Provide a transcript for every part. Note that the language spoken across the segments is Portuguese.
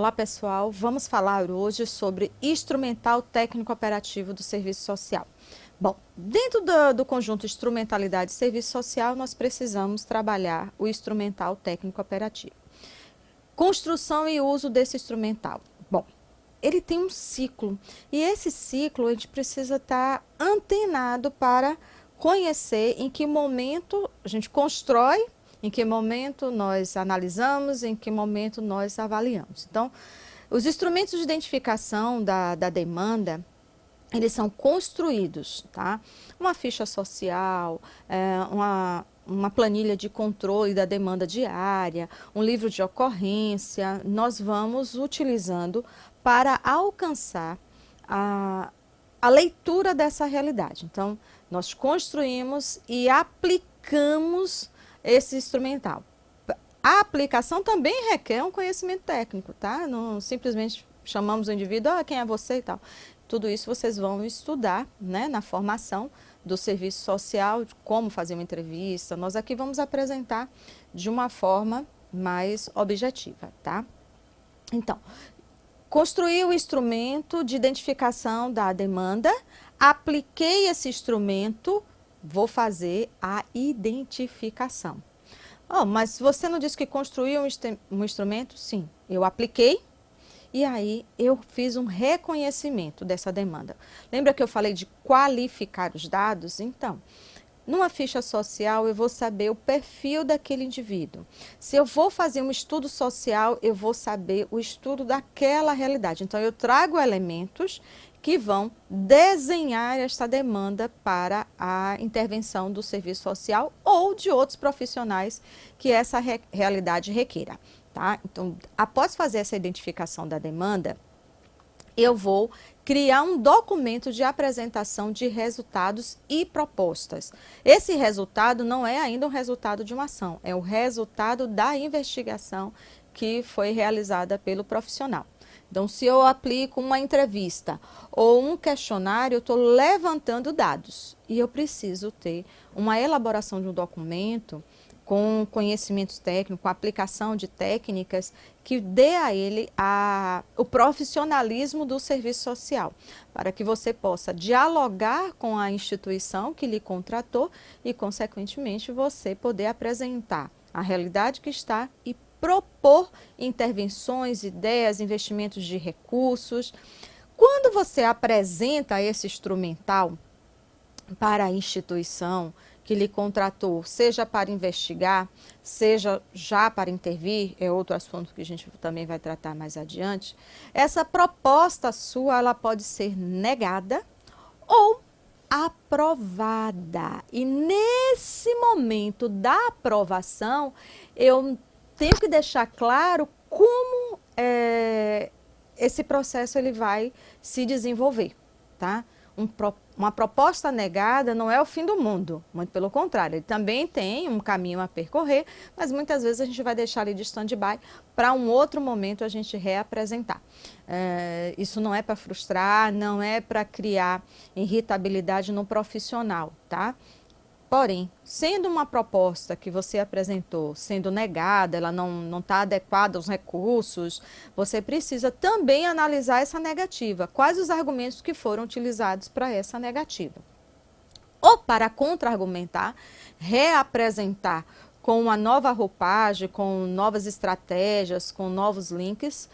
Olá pessoal, vamos falar hoje sobre instrumental técnico operativo do serviço social. Bom, dentro do conjunto instrumentalidade e serviço social, nós precisamos trabalhar o instrumental técnico operativo. Construção e uso desse instrumental. Bom, ele tem um ciclo e esse ciclo a gente precisa estar antenado para conhecer em que momento a gente constrói, em que momento nós analisamos, em que momento nós avaliamos. Então, os instrumentos de identificação da demanda, eles são construídos, tá? Uma ficha social, uma planilha de controle da demanda diária, um livro de ocorrência, nós vamos utilizando para alcançar a leitura dessa realidade. Então, nós construímos e aplicamos esse instrumental. A aplicação também requer um conhecimento técnico, tá? Não simplesmente chamamos o indivíduo, quem é você e tal. Tudo isso vocês vão estudar, né, na formação do serviço social, de como fazer uma entrevista. Nós aqui vamos apresentar de uma forma mais objetiva, tá? Então, construí o instrumento de identificação da demanda, apliquei esse instrumento, vou fazer a identificação. Oh, mas você não disse que construiu um instrumento? Sim, eu apliquei e aí eu fiz um reconhecimento dessa demanda. Lembra que eu falei de qualificar os dados? Então, numa ficha social eu vou saber o perfil daquele indivíduo. Se eu vou fazer um estudo social, eu vou saber o estudo daquela realidade. Então, eu trago elementos que vão desenhar esta demanda para a intervenção do serviço social ou de outros profissionais que essa realidade requeira, tá? Então, após fazer essa identificação da demanda, eu vou criar um documento de apresentação de resultados e propostas. Esse resultado não é ainda um resultado de uma ação, é o resultado da investigação que foi realizada pelo profissional. Então, se eu aplico uma entrevista ou um questionário, eu estou levantando dados e eu preciso ter uma elaboração de um documento com conhecimentos técnicos, com aplicação de técnicas que dê a ele o profissionalismo do serviço social, para que você possa dialogar com a instituição que lhe contratou e, consequentemente, você poder apresentar a realidade que está e propor intervenções, ideias, investimentos de recursos. Quando você apresenta esse instrumental para a instituição que lhe contratou, seja para investigar, seja já para intervir, é outro assunto que a gente também vai tratar mais adiante, essa proposta sua, ela pode ser negada ou aprovada. E nesse momento da aprovação, eu tenho que deixar claro como esse processo ele vai se desenvolver, tá? Uma proposta negada não é o fim do mundo, muito pelo contrário, ele também tem um caminho a percorrer, mas muitas vezes a gente vai deixar ele de stand-by para um outro momento a gente reapresentar. Isso não é para frustrar, não é para criar irritabilidade no profissional, tá? Porém, sendo uma proposta que você apresentou, sendo negada, ela não está adequada aos recursos, você precisa também analisar essa negativa. Quais os argumentos que foram utilizados para essa negativa? Ou para contra-argumentar, reapresentar com uma nova roupagem, com novas estratégias, com novos links,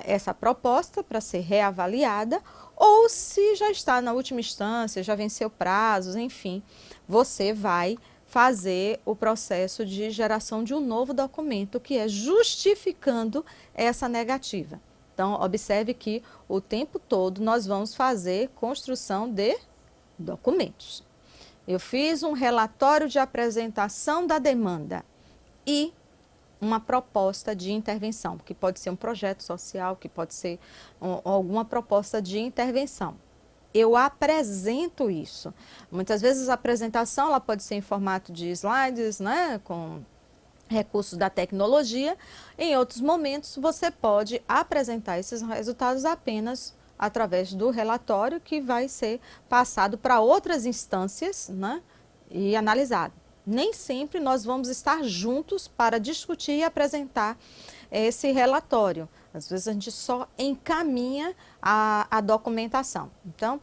essa proposta para ser reavaliada, ou se já está na última instância, já venceu prazos, enfim, você vai fazer o processo de geração de um novo documento que é justificando essa negativa. Então, observe que o tempo todo nós vamos fazer construção de documentos. Eu fiz um relatório de apresentação da demanda e uma proposta de intervenção, que pode ser um projeto social, que pode ser alguma proposta de intervenção. Eu apresento isso. Muitas vezes a apresentação ela pode ser em formato de slides, né, com recursos da tecnologia. Em outros momentos, você pode apresentar esses resultados apenas através do relatório que vai ser passado para outras instâncias, né, e analisado. Nem sempre nós vamos estar juntos para discutir e apresentar esse relatório. Às vezes a gente só encaminha a documentação. Então,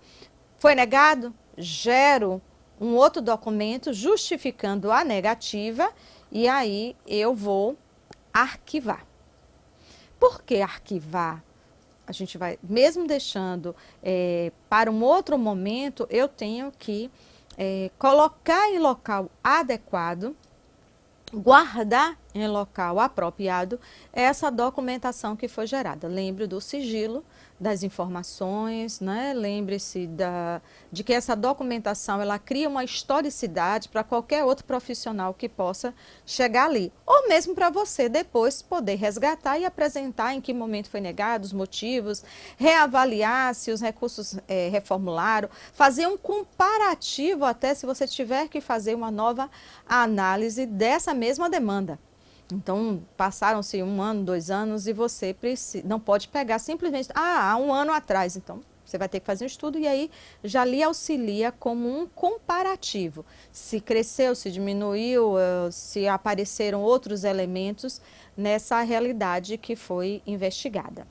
foi negado? Gero um outro documento justificando a negativa e aí eu vou arquivar. Por que arquivar? A gente vai, mesmo deixando para um outro momento, eu tenho que colocar em local adequado, guardar em local apropriado essa documentação que foi gerada. Lembre do sigilo das informações, né? Lembre-se de que essa documentação ela cria uma historicidade para qualquer outro profissional que possa chegar ali. Ou mesmo para você depois poder resgatar e apresentar em que momento foi negado, os motivos, reavaliar se os recursos reformularam, fazer um comparativo até se você tiver que fazer uma nova análise dessa mesma demanda. Então, passaram-se 1 ano, 2 anos e você não pode pegar simplesmente, há 1 ano atrás. Então, você vai ter que fazer um estudo e aí já lhe auxilia como um comparativo. Se cresceu, se diminuiu, se apareceram outros elementos nessa realidade que foi investigada.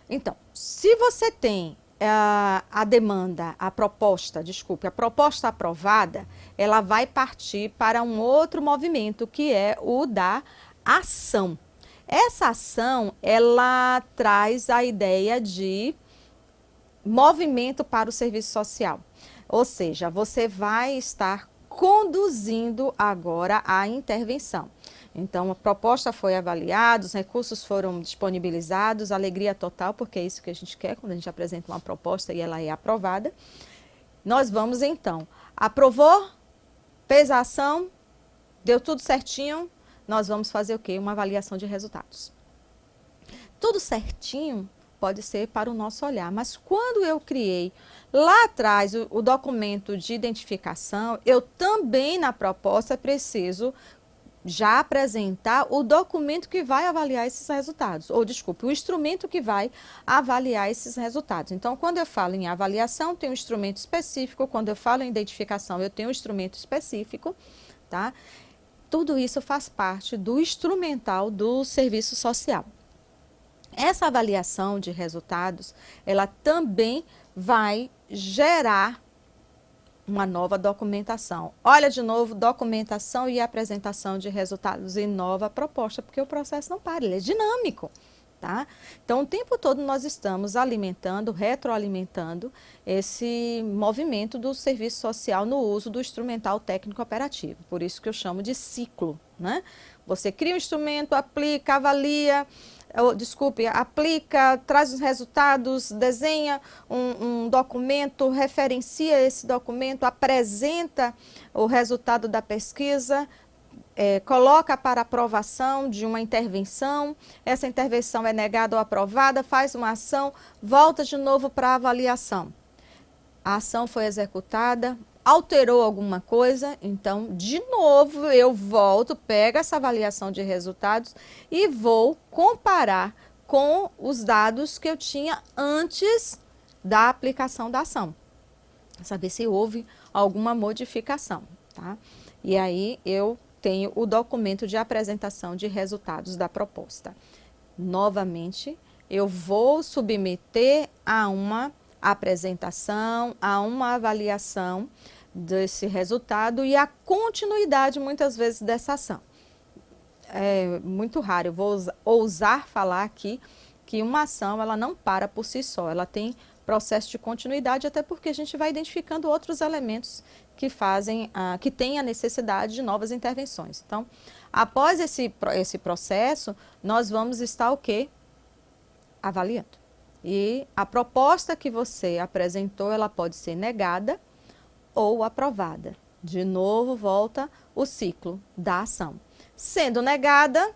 Então, se você tem a demanda, a proposta aprovada, ela vai partir para um outro movimento, que é o da ação. Essa ação, ela traz a ideia de movimento para o serviço social. Ou seja, você vai estar conduzindo agora a intervenção. Então, a proposta foi avaliada, os recursos foram disponibilizados, alegria total, porque é isso que a gente quer quando a gente apresenta uma proposta e ela é aprovada. Nós vamos, então, aprovou, fez a ação, deu tudo certinho, nós vamos fazer o quê? Uma avaliação de resultados. Tudo certinho pode ser para o nosso olhar, mas quando eu criei lá atrás o documento de identificação, eu também na proposta preciso já apresentar o documento que vai avaliar esses resultados, ou desculpe, o instrumento que vai avaliar esses resultados. Então, quando eu falo em avaliação, tem um instrumento específico, quando eu falo em identificação, eu tenho um instrumento específico, tá? Tudo isso faz parte do instrumental do serviço social. Essa avaliação de resultados, ela também vai gerar uma nova documentação. Olha de novo, documentação e apresentação de resultados e nova proposta, porque o processo não para, ele é dinâmico, tá? Então, o tempo todo nós estamos alimentando, retroalimentando esse movimento do serviço social no uso do instrumental técnico operativo. Por isso que eu chamo de ciclo, né? Você cria um instrumento, aplica, avalia, aplica, traz os resultados, desenha um documento, referencia esse documento, apresenta o resultado da pesquisa, coloca para aprovação de uma intervenção, essa intervenção é negada ou aprovada, faz uma ação, volta de novo para a avaliação. A ação foi executada, alterou alguma coisa, então, de novo, eu volto, pego essa avaliação de resultados e vou comparar com os dados que eu tinha antes da aplicação da ação, saber se houve alguma modificação, tá? E aí eu tenho o documento de apresentação de resultados da proposta. Novamente, eu vou submeter a uma apresentação, a uma avaliação desse resultado e a continuidade, muitas vezes, dessa ação. É muito raro, eu vou ousar falar aqui que uma ação ela não para por si só, ela tem processo de continuidade, até porque a gente vai identificando outros elementos que fazem, que têm a necessidade de novas intervenções. Então, após esse processo, nós vamos estar o quê? Avaliando. E a proposta que você apresentou, ela pode ser negada ou aprovada. De novo, volta o ciclo da ação. Sendo negada,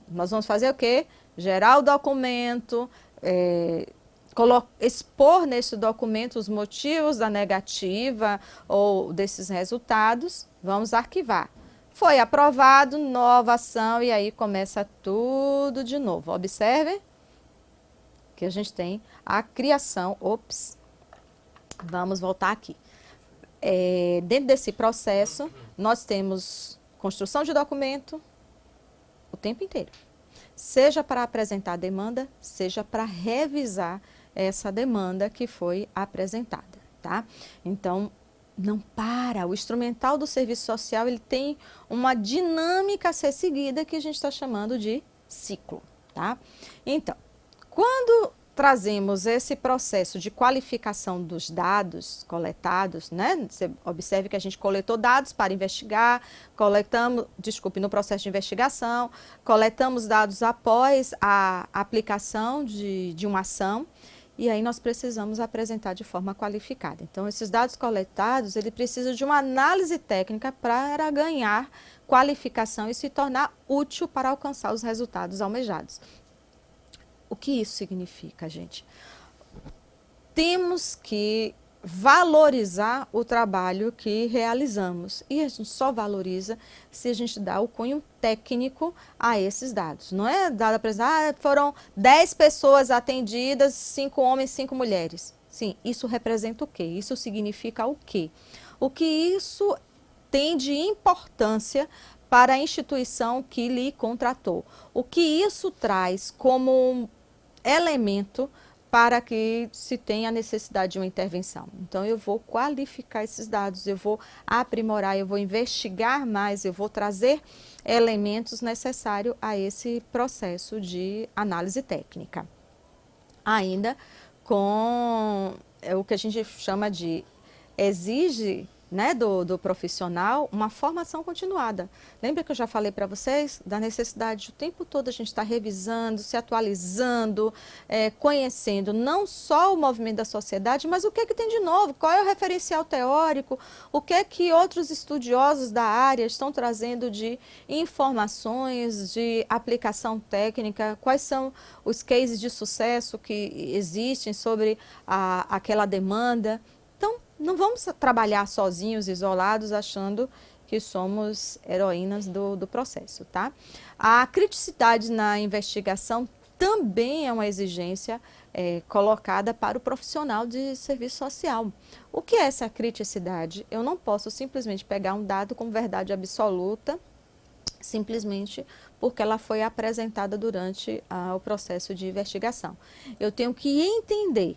nós vamos fazer o quê? Gerar o documento, expor nesse documento os motivos da negativa ou desses resultados, vamos arquivar. Foi aprovado, nova ação, e aí começa tudo de novo. Observe que a gente tem a criação, vamos voltar aqui. Dentro desse processo, nós temos construção de documento o tempo inteiro. seja para apresentar a demanda, seja para revisar essa demanda que foi apresentada, tá? Então, não para. O instrumental do serviço social, ele tem uma dinâmica a ser seguida que a gente está chamando de ciclo, tá? Então, quando trazemos esse processo de qualificação dos dados coletados, né? Você observe que a gente coletou dados para investigar, no processo de investigação, coletamos dados após a aplicação de uma ação, e aí nós precisamos apresentar de forma qualificada. Então, esses dados coletados, ele precisa de uma análise técnica para ganhar qualificação e se tornar útil para alcançar os resultados almejados. O que isso significa, gente? Temos que valorizar o trabalho que realizamos. E a gente só valoriza se a gente dá o cunho técnico a esses dados. Não é dado para foram 10 pessoas atendidas, 5 homens, 5 mulheres. Sim, isso representa o quê? Isso significa o quê? O que isso tem de importância para a instituição que lhe contratou? O que isso traz como elemento para que se tenha a necessidade de uma intervenção? Então, eu vou qualificar esses dados, eu vou aprimorar, eu vou investigar mais, eu vou trazer elementos necessários a esse processo de análise técnica. Ainda com o que a gente chama de exige, né, do profissional uma formação continuada. Lembra que eu já falei para vocês da necessidade de o tempo todo a gente estar revisando, se atualizando, conhecendo não só o movimento da sociedade, mas o que é que tem de novo, qual é o referencial teórico, o que é que outros estudiosos da área estão trazendo de informações, de aplicação técnica, quais são os cases de sucesso que existem sobre aquela demanda. Então, não vamos trabalhar sozinhos, isolados, achando que somos heroínas do processo, tá? A criticidade na investigação também é uma exigência colocada para o profissional de serviço social. O que é essa criticidade? Eu não posso simplesmente pegar um dado como verdade absoluta, simplesmente porque ela foi apresentada durante o processo de investigação. Eu tenho que entender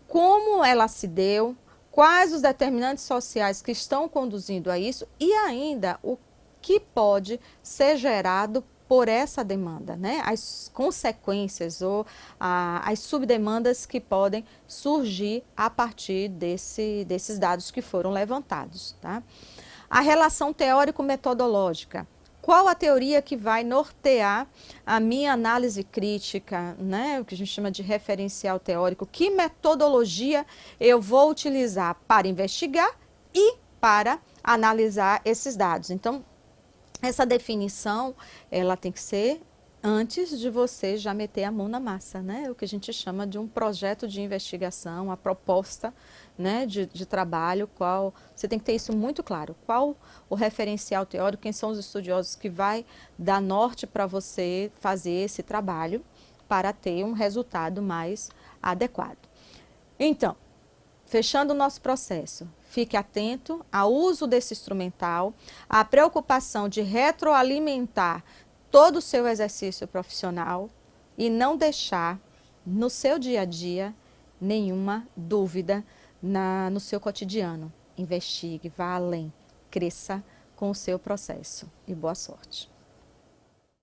como ela se deu, quais os determinantes sociais que estão conduzindo a isso e ainda o que pode ser gerado por essa demanda, né? As consequências ou as subdemandas que podem surgir a partir desses dados que foram levantados, tá? A relação teórico-metodológica. Qual a teoria que vai nortear a minha análise crítica, né? O que a gente chama de referencial teórico? Que metodologia eu vou utilizar para investigar e para analisar esses dados? Então, essa definição, ela tem que ser antes de você já meter a mão na massa, né? O que a gente chama de um projeto de investigação, a proposta, né, de trabalho, qual você tem que ter isso muito claro. Qual o referencial teórico, quem são os estudiosos que vai dar norte para você fazer esse trabalho para ter um resultado mais adequado. Então, fechando o nosso processo, fique atento ao uso desse instrumental, à preocupação de retroalimentar todo o seu exercício profissional e não deixar no seu dia a dia nenhuma dúvida no seu cotidiano. Investigue, vá além, cresça com o seu processo e boa sorte.